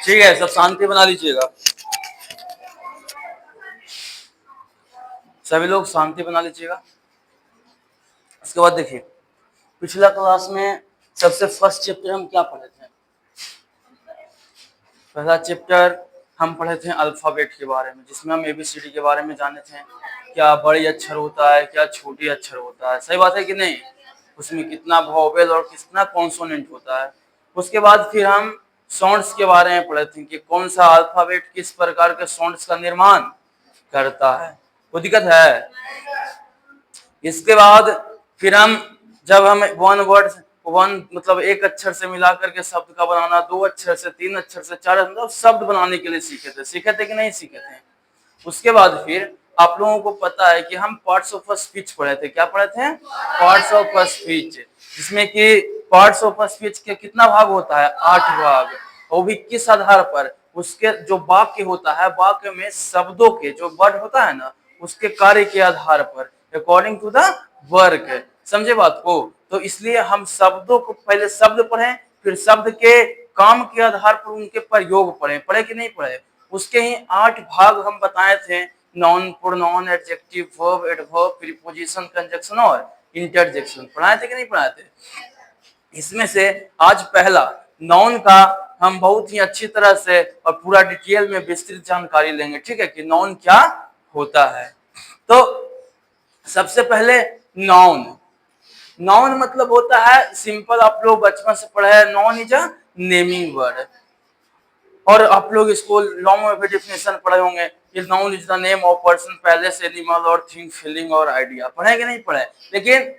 ठीक है, सब शांति बना लीजिएगा। सभी लोग शांति बना लीजिएगा। इसके बाद देखिए, पिछला क्लास में सबसे फर्स्ट चैप्टर हम क्या पढ़े थे? पहला चैप्टर हम पढ़े थे अल्फाबेट के बारे में, जिसमें हम एबीसीडी के बारे में जाने थे। क्या बड़ी अक्षर होता है, क्या छोटी अक्षर होता है, सही बात है कि नहीं? उसमें कितना वोवेल और कितना कॉन्सोनेंट होता है। उसके बाद फिर हम साउंड्स के बारे में पढ़े थे कि कौन सा अल्फाबेट किस प्रकार के साउंड्स का निर्माण करता है। वो दिक्कत है। इसके बाद फिर हम जब हम वन मतलब एक अक्षर से मिला करके शब्द का बनाना, दो अक्षर से, तीन अक्षर से, चार मतलब शब्द बनाने के लिए सीखे थे कि नहीं सीखे थे? उसके बाद फिर आप लोगों को पता है कि हम पार्ट्स ऑफ अ स्पीच पढ़े थे। क्या पढ़े थे? पार्ट्स ऑफ अ स्पीच, जिसमें कि पार्ट्स ऑफ अ स्पीच के कितना भाग होता है? 8 भाग। वो भी किस आधार पर? उसके जो वाक्य होता है, वाक्य में शब्दों के जो वर्ड होता है ना, उसके कार्य के आधार पर, अकॉर्डिंग टू द वर्क। समझे बात को? तो इसलिए हम शब्दों को पहले शब्द पढ़े, फिर शब्द के काम के आधार पर उनके प्रयोग पढ़े कि नहीं पढ़े? उसके ही 8 भाग हम बताए थे। Noun, pronoun, adjective, verb, adverb, preposition, conjunction और इंटरजेक्शन। पढ़ाए थे कि नहीं पढ़ाए थे? इसमें से आज पहला नाउन का हम बहुत ही अच्छी तरह से और पूरा डिटेल में विस्तृत जानकारी लेंगे। ठीक है कि नाउन क्या होता है। तो सबसे पहले नाउन। नाउन मतलब होता है, सिंपल आप लोग बचपन से पढ़े हैं, noun is a naming word. और आप लोग इसको लॉ में भी डेफिनेशन पढ़े होंगे। Noun is the name of person, palace, animal और थिंग, फीलिंग और आइडिया। पढ़े कि नहीं पढ़े? लेकिन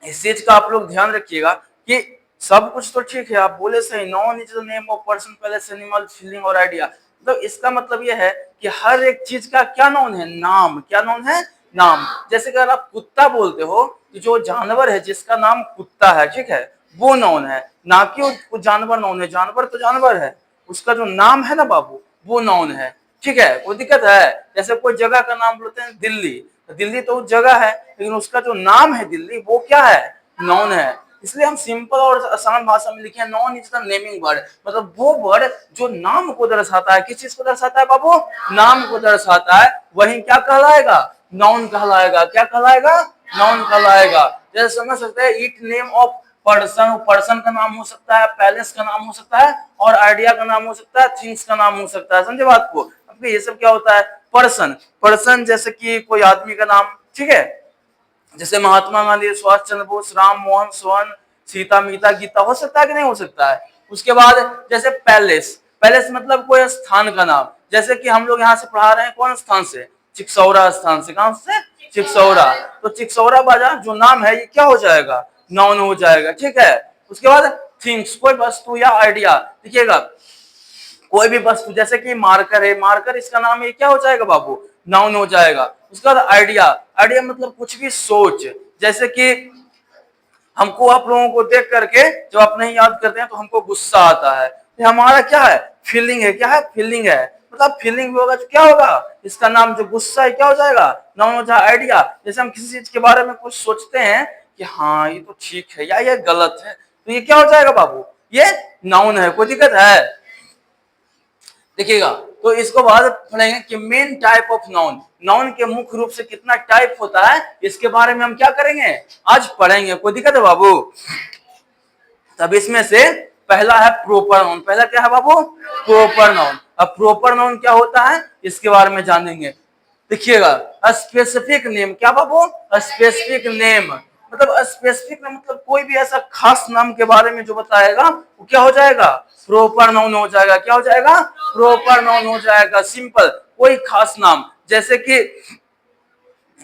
इस चीज का आप लोग ध्यान रखिएगा कि सब कुछ तो ठीक है, आप बोले सही, noun is the name of person, palace, animal, feeling और आइडिया। तो इसका मतलब यह है कि हर एक चीज का क्या नाउन है? नाम। क्या नाउन है? नाम। जैसे कि अगर आप कुत्ता बोलते हो, तो जो जानवर है जिसका नाम कुत्ता है, ठीक है, वो नाउन है, ना कि वो जानवर नाउन है। जानवर तो जानवर है, उसका जो नाम है ना बाबू, वो नाउन है। ठीक है, कोई दिक्कत है? जैसे कोई जगह का नाम बोलते हैं दिल्ली, तो दिल्ली तो जगह है, लेकिन उसका जो नाम है दिल्ली, वो क्या है? नाउन है। इसलिए हम सिंपल और आसान भाषा में लिखे, noun is the naming word, मतलब वो वर्ड जो नाम को दर्शाता है। किस चीज को दर्शाता है बाबू? नाम को दर्शाता है। वही क्या कहलाएगा? नाउन कहलाएगा। क्या कहलाएगा? नाउन कहलाएगा। जैसे समझ सकते हैं, it name of person, person का नाम हो सकता है, पैलेस का नाम हो सकता है, और आइडिया का नाम हो सकता है, थिंग्स का नाम हो सकता है। समझे बात को? अब ये सब क्या होता है? पर्सन। पर्सन जैसे कि कोई आदमी का नाम, ठीक है, जैसे महात्मा गांधी, सुभाष चंद्र बोस, राम मोहन, सोहन, सीता, मीता, गीता। हो सकता है कि नहीं हो सकता है? उसके बाद जैसे पैलेस। पैलेस मतलब कोई स्थान का नाम, जैसे कि हम लोग यहाँ से पढ़ा रहे हैं, कौन स्थान से? चिकसौरा स्थान से। कहां से? चिकसौरा। तो चिकसौरा बाजार जो नाम है, ये क्या हो जाएगा? नाउन हो जाएगा। ठीक है। उसके बाद थिंग्स, कोई वस्तु या आइडिया। देखिएगा, कोई भी वस्तु, जैसे कि मार्कर है, मार्कर इसका नाम है, क्या हो जाएगा बाबू? नाउन हो जाएगा। उसके बाद आइडिया। आइडिया मतलब कुछ भी सोच, जैसे कि हमको आप लोगों को देख करके जब आप नहीं याद करते हैं तो हमको गुस्सा आता है, तो हमारा क्या है? फीलिंग है। क्या है? फीलिंग है। मतलब फीलिंग होगा तो क्या होगा? इसका नाम जो गुस्सा है क्या हो जाएगा? नाउन हो जाएगा। आइडिया, जैसे हम किसी चीज के बारे में कुछ सोचते हैं कि हाँ ये तो ठीक है या ये गलत है, तो ये क्या हो जाएगा बाबू? ये नाउन है। कोई दिक्कत है? देखिएगा, तो इसको बाद पढ़ेंगे कि main type of noun. Noun के मुख्य रूप से कितना टाइप होता है, इसके बारे में हम क्या करेंगे? आज पढ़ेंगे। कोई दिक्कत है बाबू? तब इसमें से पहला है प्रोपर नाउन। पहला क्या है बाबू? Proper noun. अब प्रोपर नाउन क्या होता है, इसके बारे में जानेंगे। देखिएगा, स्पेसिफिक नेम। क्या बाबू? स्पेसिफिक नेम मतलब स्पेसिफिक नेम मतलब कोई भी ऐसा खास नाम के बारे में जो बताएगा, वो क्या हो जाएगा? प्रोपर नाउन हो जाएगा। क्या हो जाएगा? प्रोपर नाउन हो जाएगा। सिंपल, कोई खास नाम, जैसे कि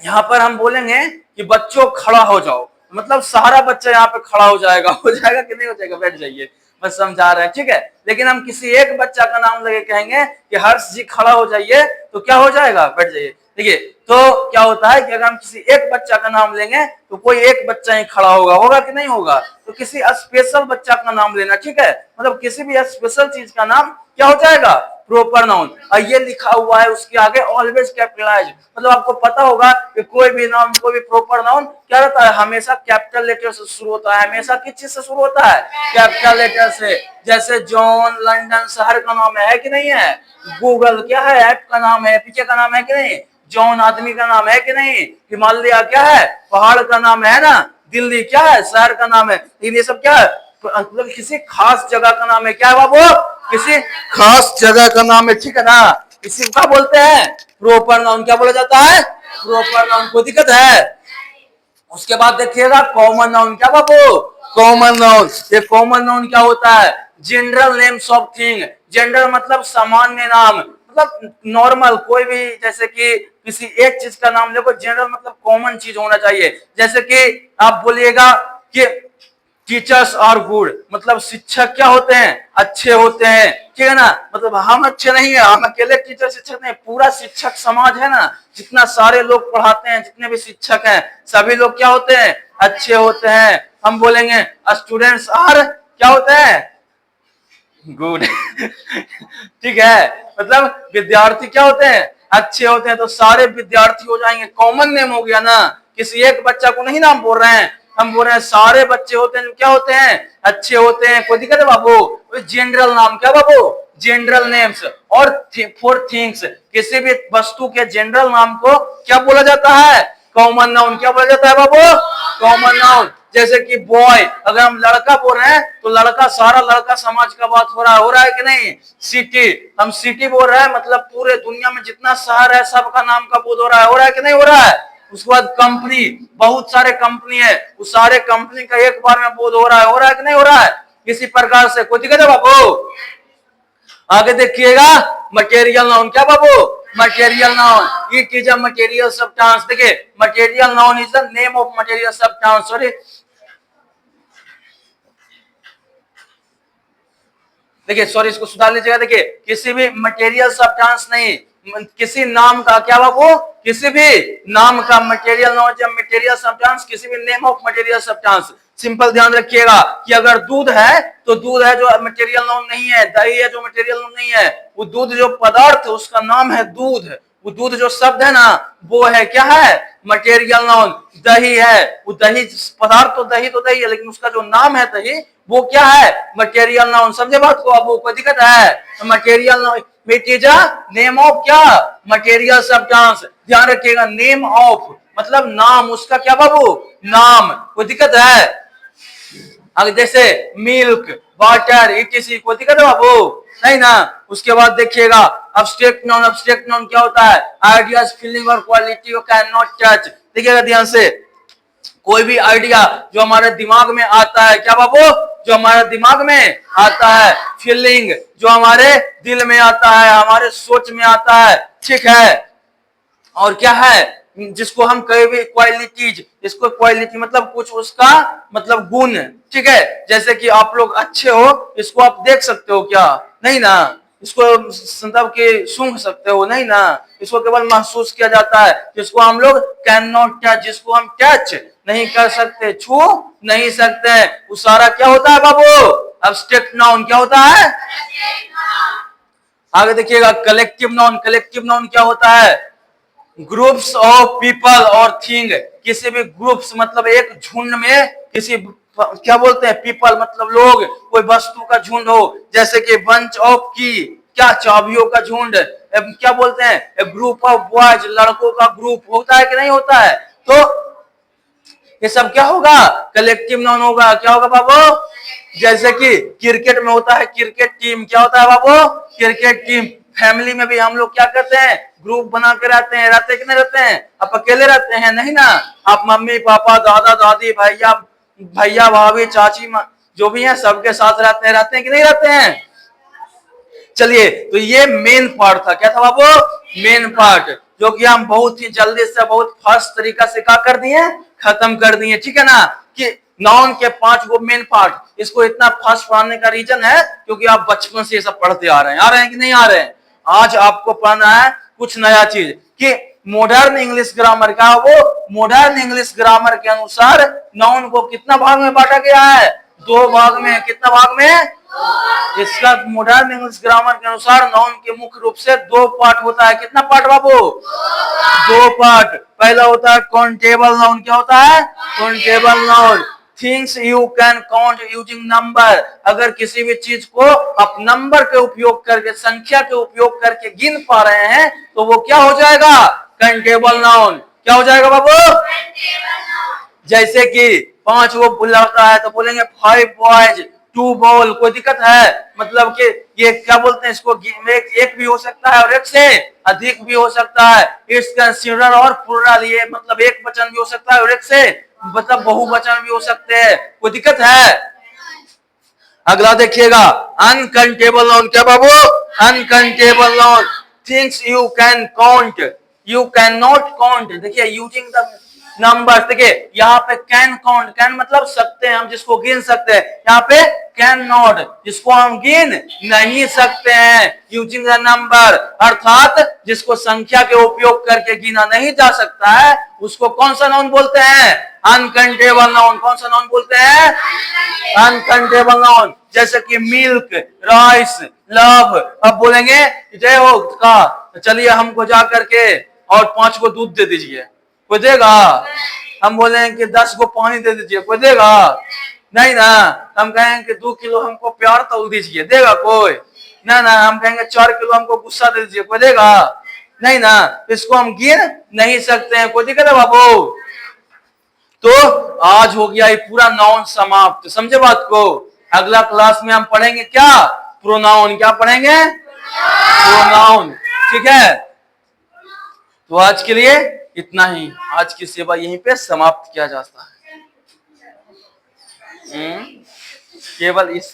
यहाँ पर हम बोलेंगे कि बच्चों खड़ा हो जाओ, मतलब सारा बच्चा यहाँ पे खड़ा हो जाएगा कि नहीं हो जाएगा? बैठ जाइए, बस समझा रहे हैं। ठीक है। लेकिन हम किसी एक बच्चा का नाम लगे कहेंगे कि हर्ष जी खड़ा हो जाइए, तो क्या हो जाएगा? बैठ जाइए। देखिए, तो क्या होता है कि अगर हम किसी एक बच्चा का नाम लेंगे तो कोई एक बच्चा ही खड़ा होगा कि नहीं होगा? तो किसी स्पेशल बच्चा का नाम लेना। ठीक है, मतलब किसी भी स्पेशल चीज का नाम क्या हो जाएगा? प्रॉपर नाउन, और ये लिखा हुआ है उसके आगे ऑलवेज कैपिटलाइज। मतलब आपको पता होगा कि कोई भी नाउन, कोई भी प्रॉपर नाउन क्या रहता है, हमेशा कैपिटल लेटर से शुरू होता है। हमेशा किस चीज से शुरू होता है, कैपिटल लेटर से। जैसे जॉन लंदन शहर का नाम है कि नहीं है, गूगल क्या है, ऐप का नाम है, पीछे का नाम है कि नहीं, जॉन आदमी का नाम है कि नहीं, हिमालय क्या है, पहाड़ का नाम है ना, दिल्ली क्या है, शहर का नाम है। लेकिन ये सब क्या है, मतलब किसी खास जगह का नाम है। क्या है बाबू, किसी खास जगह का नाम है, ठीक है ना। इसी को क्या बोलते हैं, प्रॉपर नाउन। क्या बोला जाता है, प्रॉपर नाउन। कोई दिक्कत है। उसके बाद देखिएगा कॉमन नाउन। क्या बाबू, कॉमन नाउन। ये कॉमन नाउन क्या होता है, general names of thing. General मतलब सामान्य नाम, मतलब नॉर्मल कोई भी, जैसे कि किसी एक चीज का नाम देखो, जनरल मतलब कॉमन चीज होना चाहिए। जैसे कि आप बोलिएगा कि टीचर्स आर गुड, मतलब शिक्षक क्या होते हैं, अच्छे होते हैं, ठीक है ना। मतलब हम अच्छे नहीं है, हम अकेले टीचर शिक्षक नहीं, पूरा शिक्षक समाज है ना, जितना सारे लोग पढ़ाते हैं, जितने भी शिक्षक हैं, सभी लोग क्या होते हैं, अच्छे होते हैं। हम बोलेंगे स्टूडेंट्स आर क्या होते हैं, गुड ठीक है, मतलब विद्यार्थी क्या होते हैं, अच्छे होते हैं। तो सारे विद्यार्थी हो जाएंगे, कॉमन नेम हो गया ना। किसी एक बच्चा को नहीं नाम बोल रहे हैं, हम बोल रहे हैं सारे बच्चे होते हैं जो क्या होते हैं, अच्छे होते हैं। कोई दिक्कत है बाबू। जनरल नाम। क्या बाबू, जनरल नेम्स। और फॉर थिंग्स, किसी भी वस्तु के जनरल नाम को क्या बोला जाता है, कॉमन नाउन। क्या बोला जाता है बाबू, कॉमन नाउन। जैसे कि बॉय, अगर हम लड़का बोल रहे हैं तो लड़का, सारा लड़का समाज का बात हो रहा है कि नहीं। सिटी, हम सिटी बोल रहे हैं, मतलब पूरे दुनिया में जितना शहर है सबका नाम का बोध हो रहा है कि नहीं हो रहा है। उसके बाद कंपनी, बहुत सारे कंपनी है, उस सारे कंपनी का एक बार में बोध हो रहा है कि नहीं हो रहा है। किसी प्रकार से कोई दिक्कत है बाबू। आगे देखिएगा मटेरियल नाउन। क्या बाबू, material noun, it is a material substance. देखिए material noun is the name of material substance. Sorry, देखिए सॉरी, इसको सुधार लीजिएगा। देखिए किसी भी मटेरियल सब्सटेंस नहीं, किसी नाम का, क्या बाबू, किसी भी नाम का मटेरियल नाउन या मटेरियल सब्सटेंस, किसी भी name of material substance. Simple ध्यान रखिएगा कि अगर दूध है तो दूध है जो मटेरियल नाउन नहीं है, दही है जो मटेरियल नाउन नहीं है, वो दूध जो पदार्थ है उसका नाम है दूध। वो दूध जो शब्द है ना, वो है क्या है, मटेरियल नाउन। दही है, वो दही पदार्थ, तो दही है, लेकिन उसका जो नाम है दही, वो क्या है, मटेरियल नाउन। समझे बात को, अब कोई दिक्कत है, मटेरियल नाउन। नेम ऑफ क्या, मटेरियल सब्सटेंस। ध्यान रखिएगा, नेम ऑफ मतलब नाम, उसका क्या बाबू, नाम। कोई दिक्कत है। अगर जैसे मिल्क, वाटर, इटीसी, कोई दिक्कत है बाबू, नहीं ना। उसके बाद देखिएगा अब्स्ट्रैक्ट नाउन। अब्स्ट्रैक्ट नाउन क्या होता है, आइडियाज, फीलिंग और quality you can not touch. देखिएगा ध्यान से, कोई भी आइडिया जो हमारे दिमाग में आता है, क्या बाबू, जो हमारे दिमाग में आता है, फीलिंग जो हमारे दिल में आता है, हमारे सोच में आता है, ठीक है। और क्या है, जिसको हम कहे भी क्वालिटीज, इसको क्वालिटी मतलब कुछ उसका मतलब गुण, ठीक है। जैसे कि आप लोग अच्छे हो, इसको आप देख सकते हो क्या, नहीं ना। इसको मतलब कि सूंघ सकते हो, नहीं ना। इसको केवल महसूस किया जाता है, जिसको हम लोग कैन नॉट टच, जिसको हम टच नहीं कर सकते, छू नहीं सकते, वो सारा क्या होता है बाबू, एब्स्ट्रैक्ट नाउन। क्या होता है, आगे देखिएगा कलेक्टिव नाउन। कलेक्टिव नाउन क्या होता है, ग्रुप्स ऑफ पीपल और थिंग। किसी भी ग्रुप्स मतलब एक झुंड में, किसी क्या बोलते हैं, पीपल मतलब लोग, कोई वस्तु का झुंड हो, जैसे कि बंच ऑफ की, क्या चाबियों का झुंड। क्या बोलते हैं, ग्रुप ऑफ बॉयज, लड़कों का ग्रुप होता है कि नहीं होता है। तो ये सब क्या होगा, कलेक्टिव नाउन होगा। क्या होगा बाबू, जैसे कि क्रिकेट में होता है क्रिकेट टीम, क्या होता है बाबू, क्रिकेट टीम। फैमिली में भी हम लोग क्या करते हैं, ग्रुप बना के रहते कि नहीं रहते हैं। आप अकेले रहते हैं नहीं ना, आप मम्मी पापा दादा दादी भैया भैया भाभी चाची जो भी हैं सबके साथ रहते हैं कि नहीं रहते हैं। चलिए, तो ये मेन पार्ट था। क्या था बाबू, मेन पार्ट, जो कि हम बहुत ही जल्दी से, बहुत फास्ट तरीका से क्या कर दिए, खत्म कर दिए, ठीक है ना। कि नाउन के 5 गो मेन पार्ट, इसको इतना फास्ट पढ़ाने का रीजन है क्योंकि आप बचपन से ये सब पढ़ते आ रहे हैं कि नहीं आ रहे हैं। आज आपको पढ़ना है कुछ नया चीज कि मॉडर्न इंग्लिश ग्रामर का, वो मॉडर्न इंग्लिश ग्रामर के अनुसार नाउन को कितना भाग में बांटा गया है, 2 भाग में। कितना भाग में, इसका मॉडर्न इंग्लिश ग्रामर के अनुसार नाउन के मुख्य रूप से दो पार्ट होता है। कितना पार्ट बाबू? दो पार्ट। पहला होता है काउंटेबल नाउन। क्या होता है? Countable noun. Things you can count using number. अगर किसी भी चीज को आप नंबर के उपयोग करके, संख्या के उपयोग करके गिन पा रहे हैं तो वो क्या हो जाएगा? Countable noun. क्या हो जाएगा बाबू? जैसे कि 5 वो लड़का है तो बोलेंगे 5 बॉयज 2 बॉल। कोई दिक्कत है? मतलब कि ये क्या बोलते हैं इसको, एक भी हो सकता है और एक से अधिक भी हो सकता है। इट्स कंसीडर और प्लूरल, ये मतलब एक वचन भी हो सकता है और एक से मतलब बहुवचन भी हो सकते हैं। कोई दिक्कत है? अगला देखिएगा, अनकाउंटेबल नाउन। क्या बाबू? Uncountable noun. Things you can count, you can not count. देखिए यूजिंग द नंबर। देखिए यहाँ पे कैन काउंट, कैन मतलब सकते हैं हम, जिसको गिन सकते हैं। यहाँ पे कैन नॉट, जिसको हम गिन नहीं सकते हैं। यूजिंग द नंबर अर्थात जिसको संख्या के उपयोग करके गिना नहीं जा सकता है उसको कौन सा नाउन बोलते हैं? Uncountable noun. कौन सा नाउन बोलते हैं? Uncountable noun. जैसे कि मिल्क, राइस, लव। अब बोलेंगे जय हो का, चलिए हमको जा करके और 5 को दूध दे दीजिए। कोई देगा? हम बोलेंगे कि 10 को पानी दे दीजिए। कोई देगा? नहीं ना। हम कहेंगे कि 2 किलो हमको प्यार तौल दीजिए। देगा कोई? ना ना। हम कहेंगे 4 किलो हमको गुस्सा दे दीजिए। कोई देगा? नहीं ना। इसको हम गिन नहीं सकते हैं। कोई दिक्कत है बाबू? तो आज हो गया ये पूरा नाउन समाप्त। समझे बात को? अगला क्लास में हम पढ़ेंगे क्या? प्रोनाउन। क्या पढ़ेंगे? प्रोनाउन। ठीक है, तो आज के लिए इतना ही। आज की सेवा यहीं पे समाप्त किया जाता है। केवल इस